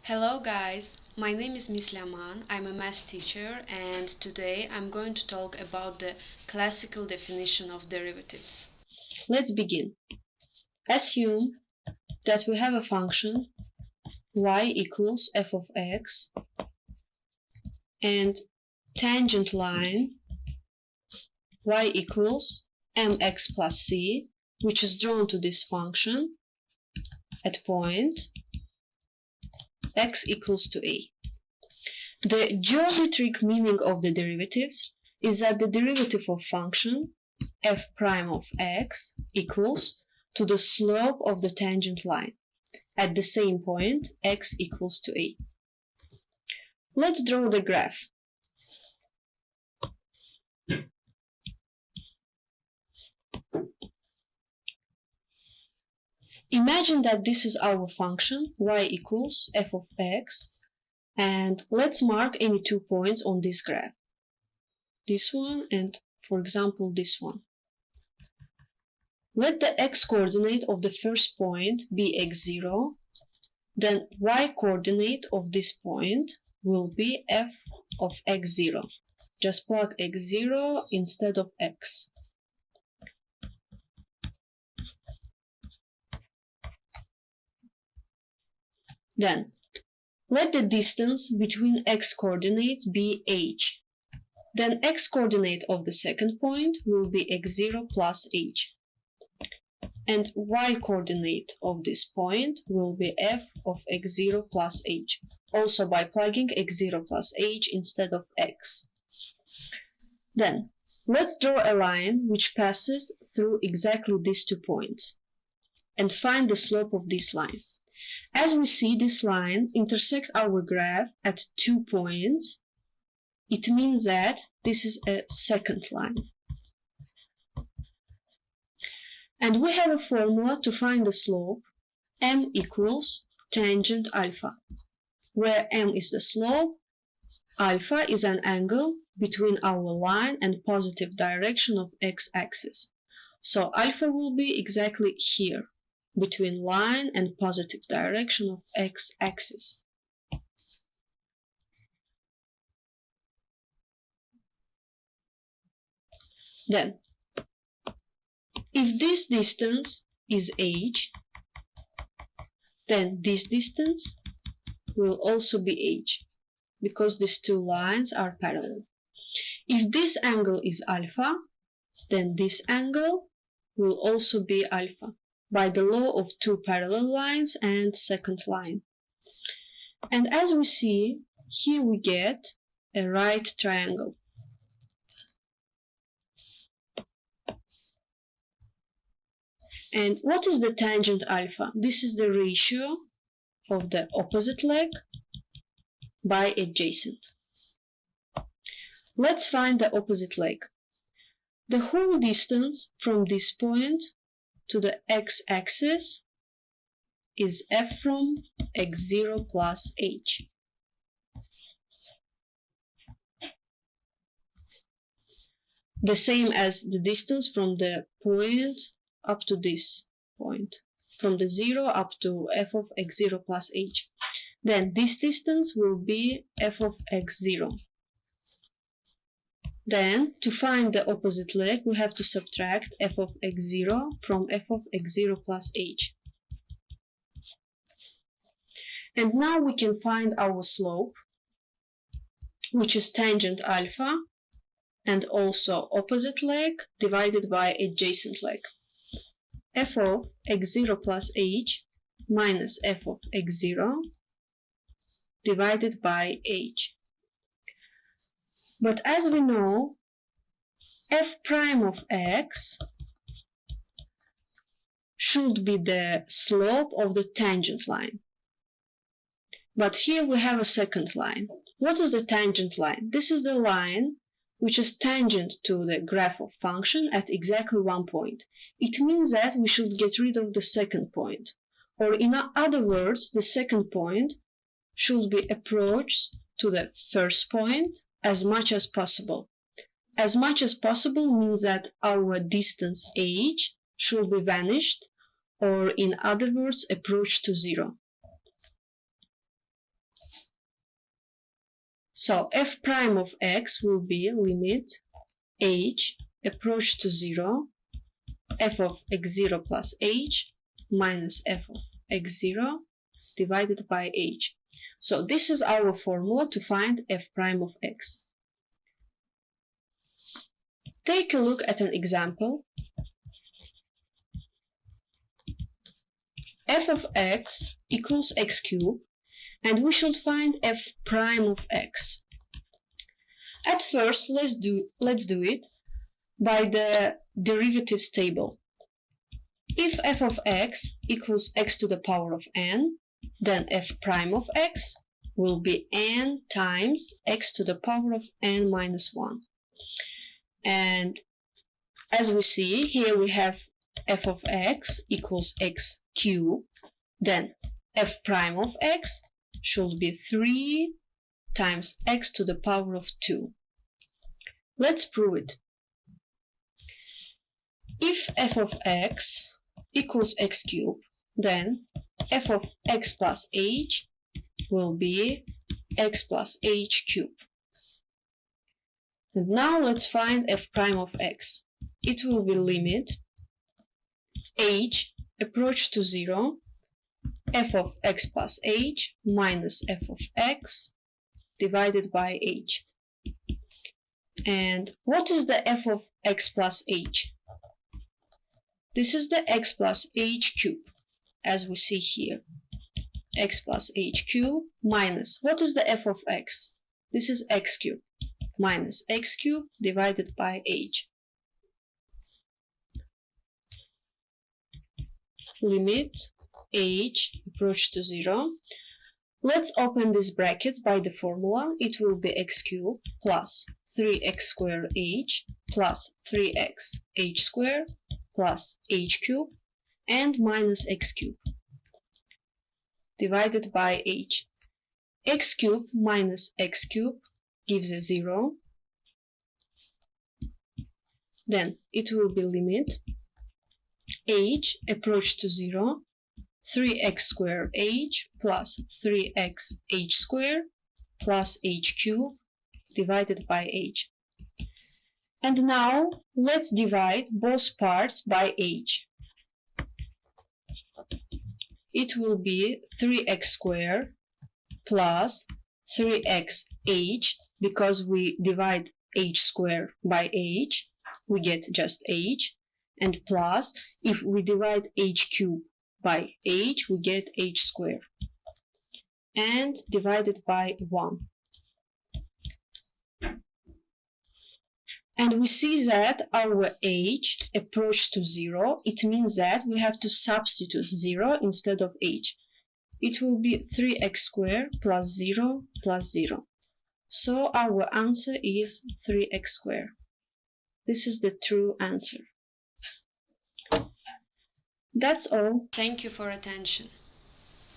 Hello guys, my name is Miss Laman, I'm a math teacher and today I'm going to talk about the classical definition of derivatives. Let's begin. Assume that we have a function y equals f of x and tangent line y equals mx plus c, which is drawn to this function at point x equals to a. The geometric meaning of the derivatives is that the derivative of function f prime of x equals to the slope of the tangent line at the same point x equals to a. Let's draw the graph. Imagine that this is our function y equals f of x, and let's mark any 2 points on this graph. This one and, for example, this one. Let the x-coordinate of the first point be x0, then y-coordinate of this point will be f of x0. Just plug x0 instead of x. Then, let the distance between x-coordinates be h. Then x-coordinate of the second point will be x0 plus h. And y-coordinate of this point will be f of x0 plus h, also by plugging x0 plus h instead of x. Then, let's draw a line which passes through exactly these 2 points and find the slope of this line. As we see, this line intersects our graph at 2 points. It means that this is a second line. And we have a formula to find the slope. M equals tangent alpha, where M is the slope, alpha is an angle between our line and positive direction of x-axis. So alpha will be exactly here, between line and positive direction of x-axis. Then, if this distance is h, then this distance will also be h, because these 2 lines are parallel. If this angle is alpha, then this angle will also be alpha, by the law of 2 parallel lines and second line. And as we see, here we get a right triangle. And what is the tangent alpha? This is the ratio of the opposite leg by adjacent. Let's find the opposite leg. The whole distance from this point to the x-axis is f from x0 plus h. The same as the distance from the point up to this point, from the 0 up to f of x0 plus h. Then this distance will be f of x0. Then, to find the opposite leg, we have to subtract f of x0 from f of x0 plus h. And now we can find our slope, which is tangent alpha, and also opposite leg divided by adjacent leg. F of x0 plus h minus f of x0 divided by h. But as we know, f prime of x should be the slope of the tangent line. But here we have a second line. What is the tangent line? This is the line which is tangent to the graph of function at exactly 1 point. It means that we should get rid of the second point. Or in other words, the second point should be approached to the first point as much as possible. As much as possible means that our distance h should be vanished, or in other words, approach to 0. So f prime of x will be limit h approach to 0, f of x0 plus h minus f of x0 divided by h. So this is our formula to find f prime of x. Take a look at an example. F of x equals x cubed, and we should find f prime of x. At first, let's do it by the derivatives table. If f of x equals x to the power of n, then f prime of x will be n times x to the power of n minus 1. And as we see, here we have f of x equals x cubed, then f prime of x should be 3 times x to the power of 2. Let's prove it. If f of x equals x cubed, then f of x plus h will be x plus h cubed. And now let's find f prime of x. It will be limit h approach to 0, f of x plus h minus f of x divided by h. And what is the f of x plus h? This is the x plus h cubed, as we see here. X plus h cubed minus, what is the f of x? This is x cubed minus x cubed divided by h. Limit h approach to 0. Let's open these brackets by the formula. It will be x cubed plus 3x squared h plus 3x h squared plus h cubed and minus x cubed divided by h. X cubed minus x cubed gives a 0. Then it will be limit h approach to 0, 3x squared h plus 3x h squared plus h cubed divided by h. And now let's divide both parts by h. It will be 3x squared plus 3x h, because we divide h squared by h, we get just h, and plus, if we divide h cubed by h, we get h squared, and divided by 1. And we see that our h approach to 0, it means that we have to substitute 0 instead of h. It will be 3x squared plus 0 plus 0. So our answer is 3x squared. This is the true answer. That's all. Thank you for attention.